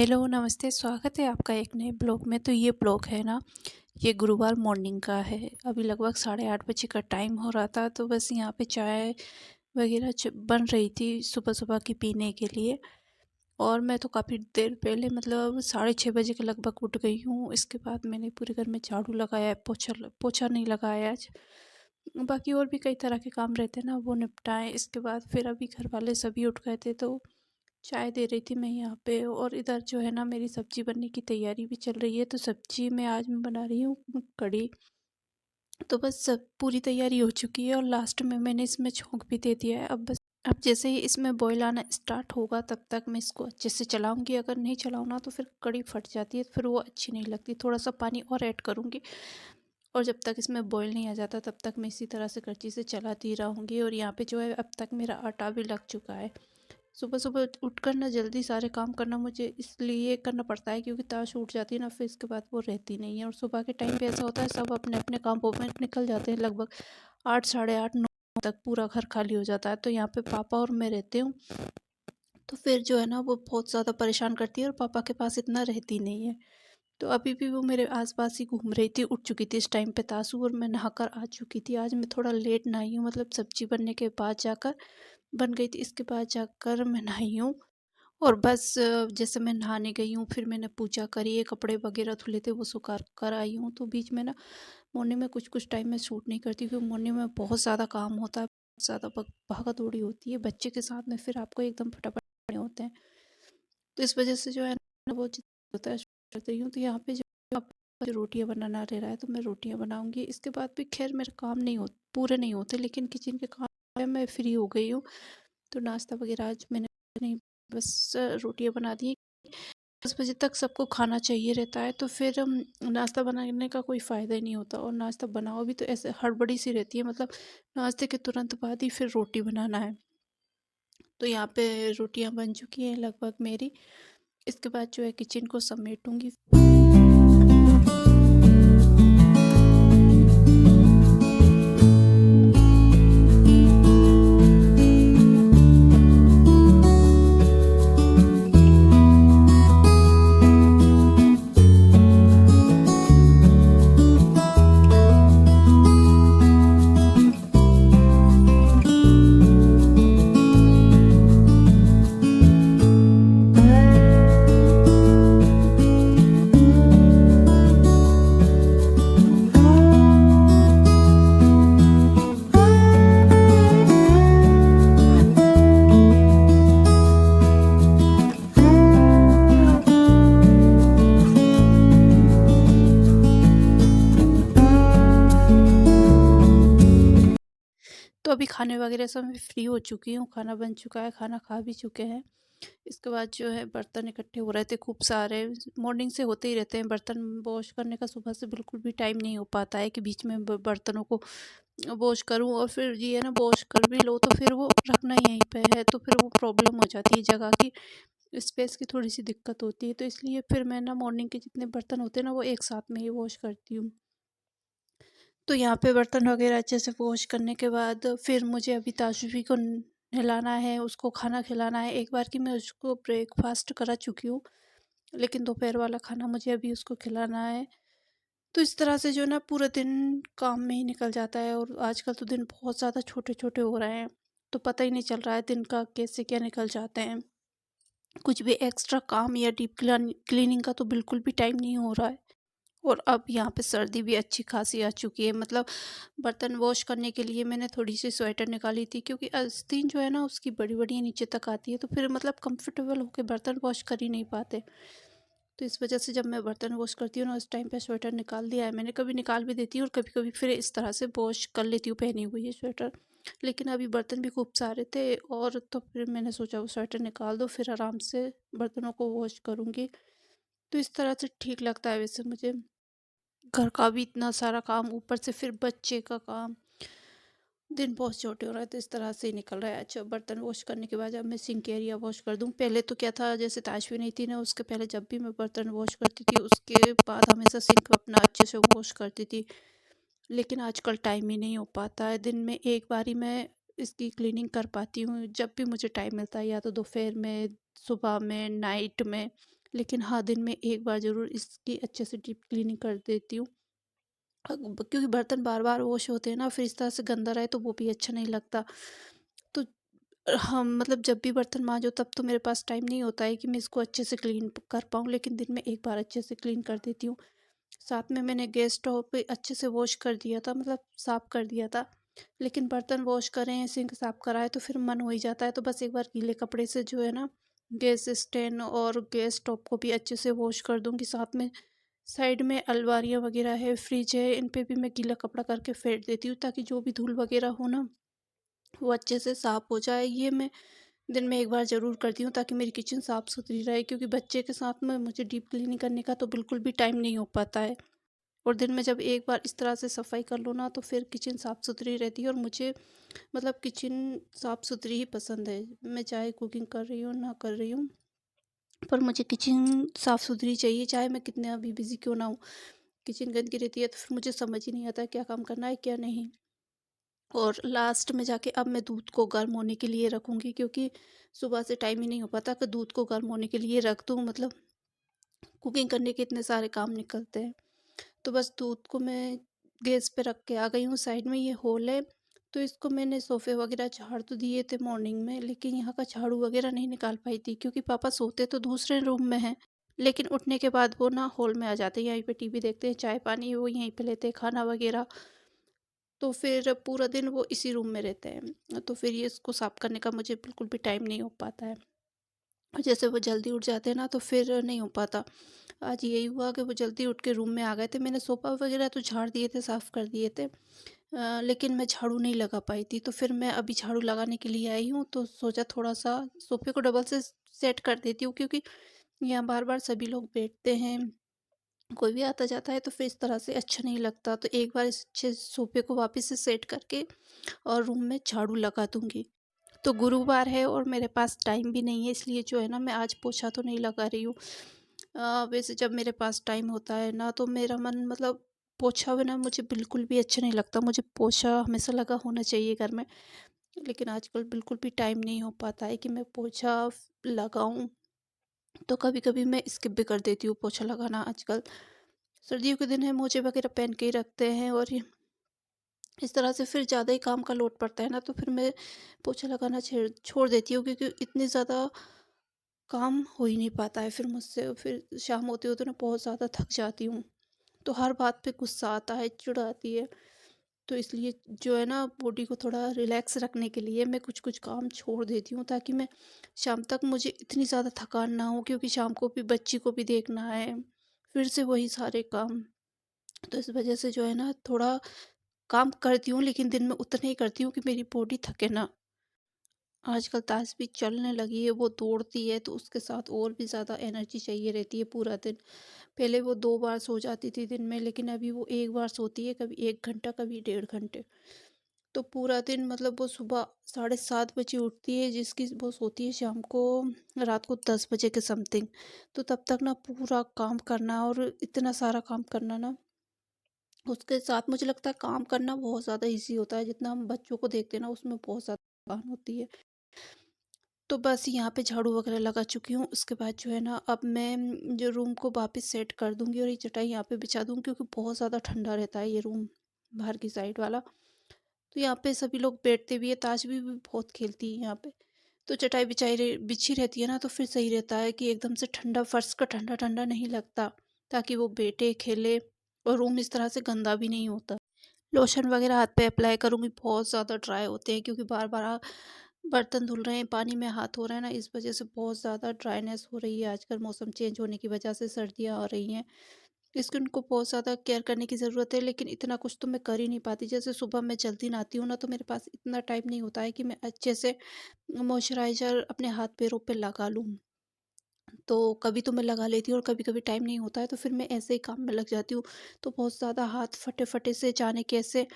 Hello, नमस्ते, स्वागत है आपका एक नए ब्लॉग में। तो ये ब्लॉग है ना, ये गुरुवार मॉर्निंग का है। अभी लगभग 8:30 बजे का टाइम हो रहा था, तो बस यहाँ पे चाय वगैरह बन रही थी सुबह सुबह की पीने के लिए। और मैं तो काफ़ी देर पहले मतलब 6:30 बजे के लगभग उठ गई हूँ। इसके बाद मैंने पूरे घर में झाड़ू लगाया है, पोछा पोछा नहीं लगाया आज। बाकी और भी कई तरह के काम रहते हैं ना, वो निपटाएं। इसके बाद फिर अभी घर वाले सभी उठ गए थे, तो चाय दे रही थी मैं यहाँ पे। और इधर जो है ना, मेरी सब्जी बनने की तैयारी भी चल रही है। तो सब्जी में आज मैं बना रही हूँ कढ़ी। तो बस सब पूरी तैयारी हो चुकी है और लास्ट में मैंने इसमें छोंक भी दे दिया है। अब जैसे ही इसमें बॉईल आना स्टार्ट होगा, तब तक मैं इसको अच्छे से चलाऊंगी। अगर नहीं चलाऊँ ना, तो फिर कढ़ी फट जाती है, फिर वो अच्छी नहीं लगती। थोड़ा सा पानी और ऐड करूँगी, और जब तक इसमें बॉईल नहीं आ जाता, तब तक मैं इसी तरह से करछी से चलाती रहूँगी। और यहाँ पे जो है, अब तक मेरा आटा भी लग चुका है। सुबह सुबह उठकर ना जल्दी सारे काम करना मुझे इसलिए करना पड़ता है, क्योंकि ताश उठ जाती है ना, फिर इसके बाद वो रहती नहीं है। और सुबह के टाइम पे ऐसा होता है, सब अपने अपने कामों में निकल जाते हैं। लगभग 8, साढ़े 8, 9 तक पूरा घर खाली हो जाता है। तो यहाँ पे पापा और मैं रहते हूँ। तो फिर जो है ना, वो बहुत ज़्यादा परेशान करती है, और पापा के पास इतना रहती नहीं है। तो अभी भी वो मेरे आसपास ही घूम रही थी, उठ चुकी थी इस टाइम पे तासू, और मैं नहाकर आ चुकी थी। आज मैं थोड़ा लेट नहाई हूँ, मतलब सब्जी बनने के बाद जाकर बन गई थी, इसके बाद जाकर मैं नहाई हूँ। और बस जैसे मैं नहाने गई हूँ, फिर मैंने पूजा करी है, कपड़े वगैरह धुले थे वो सुखा कर आई हूँ। तो बीच में ना, मॉर्निंग में कुछ कुछ टाइम में शूट नहीं करती, क्योंकि मॉर्निंग में बहुत ज़्यादा काम होता है, बहुत ज़्यादा भागा दौड़ी होती है बच्चे के साथ में, फिर आपको एकदम फटाफट करने होते हैं। तो इस वजह से जो है ना, वो जितना होता है शूट करती हूँ। तो यहाँ पे जो अब जो रोटियाँ बनाना रह रहा है, तो मैं रोटियाँ बनाऊँगी। इसके बाद भी खैर मेरे काम नहीं होते, पूरे नहीं होते, लेकिन किचन के काम में मैं फ्री हो गई हूँ। तो नाश्ता वगैरह आज मैंने नहीं, बस रोटियाँ बना दी। 10 बजे तक सबको खाना चाहिए रहता है, तो फिर नाश्ता बनाने का कोई फ़ायदा ही नहीं होता। और नाश्ता बनाओ भी तो ऐसे हड़बड़ी सी रहती है, मतलब नाश्ते के तुरंत बाद ही फिर रोटी बनाना है। तो यहाँ पे रोटियाँ बन चुकी हैं लगभग मेरी। इसके बाद जो है किचन को समेटूंगी। तो अभी खाने वगैरह से मैं फ्री हो चुकी हूँ, खाना बन चुका है, खाना खा भी चुके हैं। इसके बाद जो है बर्तन इकट्ठे हो रहे थे खूब सारे। मॉर्निंग से होते ही रहते हैं बर्तन वॉश करने का। सुबह से बिल्कुल भी टाइम नहीं हो पाता है कि बीच में बर्तनों को वॉश करूं। और फिर ये है ना, वॉश कर भी लो तो फिर वो रखना यहीं पे है, तो फिर वो प्रॉब्लम हो जाती है, जगह की स्पेस की थोड़ी सी दिक्कत होती है। तो इसलिए फिर मैं ना, मॉर्निंग के जितने बर्तन होते हैं ना, वो एक साथ में ही वॉश करती हूँ। तो यहाँ पे बर्तन वगैरह अच्छे से वॉश करने के बाद फिर मुझे अभी ताशुफी को नहलाना है, उसको खाना खिलाना है। एक बार की मैं उसको ब्रेकफास्ट करा चुकी हूँ, लेकिन दोपहर वाला खाना मुझे अभी उसको खिलाना है। तो इस तरह से जो है ना, पूरा दिन काम में ही निकल जाता है। और आजकल तो दिन बहुत ज़्यादा छोटे छोटे हो रहे हैं, तो पता ही नहीं चल रहा है दिन का कैसे क्या निकल जाते हैं। कुछ भी एक्स्ट्रा काम या डीप क्लीनिंग का तो बिल्कुल भी टाइम नहीं हो रहा है। और अब यहाँ पे सर्दी भी अच्छी खासी आ चुकी है, मतलब बर्तन वॉश करने के लिए मैंने थोड़ी सी स्वेटर निकाली थी, क्योंकि आस्तीन जो है ना, उसकी बड़ी बड़ी नीचे तक आती है, तो फिर मतलब कंफर्टेबल होकर बर्तन वॉश कर ही नहीं पाते। तो इस वजह से जब मैं बर्तन वॉश करती हूँ ना, उस टाइम पे स्वेटर निकाल दिया है मैंने। कभी निकाल भी देती हूँ, और कभी कभी फिर इस तरह से वॉश कर लेती हूँ पहनी हुई है स्वेटर। लेकिन अभी बर्तन भी खूब सारे थे, और तो फिर मैंने सोचा वो स्वेटर निकाल दो, फिर आराम से बर्तनों को वॉश करूँगी। तो इस तरह से ठीक लगता है वैसे मुझे। घर का भी इतना सारा काम, ऊपर से फिर बच्चे का काम, दिन बहुत छोटे हो रहा है, तो इस तरह से ही निकल रहा है। अच्छा, बर्तन वॉश करने के बाद अब मैं सिंक एरिया वॉश कर दूं। पहले तो क्या था, जैसे ताशवी नहीं थी ना, उसके पहले जब भी मैं बर्तन वॉश करती थी, उसके बाद हमेशा सिंक अपना अच्छे से वॉश करती थी। लेकिन आजकल टाइम ही नहीं हो पाता है। दिन में एक बार ही मैं इसकी क्लीनिंग कर पाती हूँ, जब भी मुझे टाइम मिलता है, या तो दोपहर में, सुबह में, नाइट में। लेकिन हाँ, दिन में एक बार ज़रूर इसकी अच्छे से डीप क्लीनिंग कर देती हूँ। क्योंकि बर्तन बार बार वॉश होते हैं ना, फिर इस तरह से गंदा रहे तो वो भी अच्छा नहीं लगता। तो हम मतलब जब भी बर्तन मांजो तब तो मेरे पास टाइम नहीं होता है कि मैं इसको अच्छे से क्लीन कर पाऊँ, लेकिन दिन में एक बार अच्छे से क्लीन कर देती हूँ। साथ में मैंने गैस स्टोव पे अच्छे से वॉश कर दिया था, मतलब साफ़ कर दिया था। लेकिन बर्तन वॉश करें, सिंक साफ़ कराएँ तो फिर मन हो ही जाता है, तो बस एक बार गीले कपड़े से जो है ना, गैस स्टैंड और गैस स्टोव को भी अच्छे से वॉश कर दूँगी। साथ में साइड में अलमारियाँ वगैरह है, फ्रिज है, इन पे भी मैं गीला कपड़ा करके फेर देती हूँ, ताकि जो भी धूल वगैरह हो ना, वो अच्छे से साफ़ हो जाए। ये मैं दिन में एक बार ज़रूर करती हूँ, ताकि मेरी किचन साफ़ सुथरी रहे, क्योंकि बच्चे के साथ में मुझे डीप क्लीनिंग करने का तो बिल्कुल भी टाइम नहीं हो पाता है। और दिन में जब एक बार इस तरह से सफाई कर लो ना, तो फिर किचन साफ़ सुथरी रहती है, और मुझे मतलब किचन साफ़ सुथरी ही पसंद है। मैं चाहे कुकिंग कर रही हूँ ना कर रही हूँ, पर मुझे किचन साफ़ सुथरी चाहिए, चाहे मैं कितने अभी बिज़ी क्यों ना हूँ। किचन गंदगी रहती है तो फिर मुझे समझ ही नहीं आता क्या काम करना है क्या नहीं। और लास्ट में जाके अब मैं दूध को गर्म होने के लिए रखूँगी, क्योंकि सुबह से टाइम ही नहीं हो पाता कि दूध को गर्म होने के लिए रख दूँ, मतलब कुकिंग करने के इतने सारे काम निकलते हैं। तो बस दूध को मैं गैस पे रख के आ गई हूँ। साइड में ये हॉल है, तो इसको मैंने सोफ़े वगैरह झाड़ तो दिए थे मॉर्निंग में, लेकिन यहाँ का झाड़ू वगैरह नहीं निकाल पाई थी, क्योंकि पापा सोते तो दूसरे रूम में हैं, लेकिन उठने के बाद वो ना हॉल में आ जाते हैं, यहीं पे टीवी देखते हैं, चाय पानी वो यहीं पे लेते हैं, खाना वगैरह। तो फिर पूरा दिन वो इसी रूम में रहते हैं, तो फिर ये इसको साफ़ करने का मुझे बिल्कुल भी टाइम नहीं हो पाता है। और जैसे वो जल्दी उठ जाते हैं ना, तो फिर नहीं हो पाता। आज यही हुआ कि वो जल्दी उठ के रूम में आ गए थे। मैंने सोफ़ा वगैरह तो झाड़ दिए थे, साफ़ कर दिए थे, लेकिन मैं झाड़ू नहीं लगा पाई थी। तो फिर मैं अभी झाड़ू लगाने के लिए आई हूँ, तो सोचा थोड़ा-सा सोफ़े को डबल से सेट कर देती हूँ, क्योंकि यहाँ बार-बार सभी लोग बैठते हैं, कोई भी आता जाता है, तो फिर इस तरह से अच्छा नहीं लगता। तो एक बार इस अच्छे सोफ़े को वापस से सेट करके और रूम में झाड़ू लगा दूँगी। तो गुरुवार है और मेरे पास टाइम भी नहीं है, इसलिए जो है ना, मैं आज पोछा तो नहीं लगा रही हूँ। वैसे जब मेरे पास टाइम होता है ना, तो मेरा मन मतलब पोछा बिना मुझे बिल्कुल भी अच्छा नहीं लगता, मुझे पोछा हमेशा लगा होना चाहिए घर में। लेकिन आजकल बिल्कुल भी टाइम नहीं हो पाता है कि मैं पोछा लगाऊं, तो कभी कभी मैं स्किप भी कर देती हूँ पोछा लगाना। आजकल सर्दियों के दिन है, मोजे वगैरह पहन के ही रखते हैं, और इस तरह से फिर ज़्यादा ही काम का लोड पड़ता है ना, तो फिर मैं पोछा लगाना छेड़ छोड़ देती हूँ, क्योंकि इतनी ज़्यादा काम हो ही नहीं पाता है फिर मुझसे। फिर शाम होते होते ना बहुत ज़्यादा थक जाती हूँ, तो हर बात पे गुस्सा आता है, चिढ़ आती है। तो इसलिए जो है ना, बॉडी को थोड़ा रिलैक्स रखने के लिए मैं कुछ कुछ काम छोड़ देती हूँ, ताकि मैं शाम तक मुझे इतनी ज़्यादा थकान ना हो, क्योंकि शाम को भी बच्ची को भी देखना है, फिर से वही सारे काम। तो इस वजह से जो है ना, थोड़ा काम करती हूँ, लेकिन दिन में उतना ही करती हूँ कि मेरी बॉडी थके ना। आजकल ताश भी चलने लगी है, वो दौड़ती है, तो उसके साथ और भी ज़्यादा एनर्जी चाहिए रहती है पूरा दिन। पहले वो 2 बार सो जाती थी दिन में, लेकिन अभी वो 1 बार सोती है, कभी 1 घंटा, कभी 1.5 घंटे। तो पूरा दिन मतलब वो सुबह 7:30 बजे उठती है, जिसकी वो सोती है शाम को रात को 10 बजे के समथिंग। तो तब तक ना पूरा काम करना, और इतना सारा काम करना ना, उसके साथ मुझे लगता है काम करना बहुत ज़्यादा ईज़ी होता है, जितना हम बच्चों को देखते हैं ना, उसमें बहुत ज़्यादा थकान होती है। तो बस यहाँ पे झाड़ू वगैरह लगा चुकी हूँ। उसके बाद जो है ना, अब मैं जो रूम को वापस सेट कर दूँगी, और ये चटाई यहाँ पे बिछा दूँगी, क्योंकि बहुत ज़्यादा ठंडा रहता है ये रूम, बाहर की साइड वाला। तो यहाँ पे सभी लोग बैठते भी हैं, ताश भी बहुत खेलती है यहाँ पे। तो चटाई बिछी रहती है ना, तो फिर सही रहता है कि एकदम से ठंडा, फर्श का ठंडा-ठंडा नहीं लगता, ताकि वो बैठे, खेले, और रूम इस तरह से गंदा भी नहीं होता। लोशन वगैरह हाथ पे अप्लाई करूँगी, बहुत ज़्यादा ड्राई होते हैं, क्योंकि बार-बार बर्तन धुल रहे हैं, पानी में हाथ हो रहा है ना, इस वजह से बहुत ज़्यादा ड्राइनेस हो रही है। आजकल मौसम चेंज होने की वजह से सर्दियाँ आ रही हैं। स्किन को बहुत ज़्यादा केयर करने की ज़रूरत है, लेकिन इतना कुछ तो मैं कर ही नहीं पाती। जैसे सुबह मैं जल्दी नहाती हूँ ना, तो मेरे पास इतना टाइम नहीं होता है कि मैं अच्छे से मॉइस्चराइज़र अपने हाथ-पैरों पे लगा लूँ। तो कभी तो मैं लगा लेती हूँ, और कभी-कभी टाइम नहीं होता है, तो फिर मैं ऐसे ही काम में लग जाती हूँ। तो बहुत ज़्यादा हाथ फटे-फटे से, जाने कैसे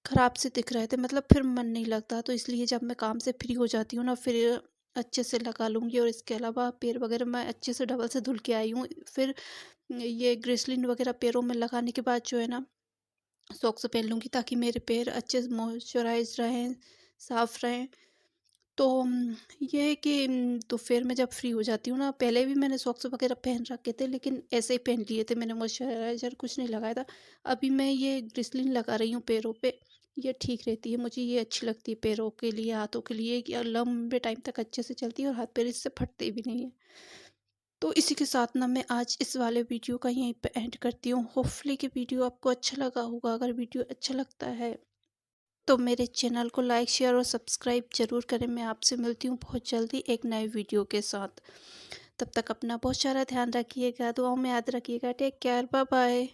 खराब से दिख रहे थे, मतलब फिर मन नहीं लगता। तो इसलिए जब मैं काम से फ्री हो जाती हूँ ना, फिर अच्छे से लगा लूँगी, और इसके अलावा पैर वगैरह मैं अच्छे से डबल से धुल के आई हूँ। फिर ये ग्रिसलिन वगैरह पैरों में लगाने के बाद जो है ना, सॉक्स पहन लूँगी, ताकि मेरे पैर अच्छे से मॉइस्चराइज रहें, साफ़ रहें। तो ये है कि दोपहर में जब फ्री हो जाती हूँ ना, पहले भी मैंने सॉक्स वगैरह पहन रखे थे, लेकिन ऐसे ही पहन लिए थे, मैंने मॉइस्चराइज़र कुछ नहीं लगाया था। अभी मैं ये ग्लिसरीन लगा रही हूँ पैरों पे, ये ठीक रहती है, मुझे ये अच्छी लगती है पैरों के लिए, हाथों के लिए, कि लंबे टाइम तक अच्छे से चलती है और हाथ पैर इससे फटते भी नहीं हैं। तो इसी के साथ ना मैं आज इस वाले वीडियो का यहीं पे एंड करती हूँ। होपफुली कि वीडियो आपको अच्छा लगा होगा। अगर वीडियो अच्छा लगता है तो मेरे चैनल को लाइक, शेयर और सब्सक्राइब ज़रूर करें। मैं आपसे मिलती हूँ बहुत जल्दी एक नए वीडियो के साथ। तब तक अपना बहुत सारा ध्यान रखिएगा, दुआओं में याद रखिएगा। Take care, bye bye.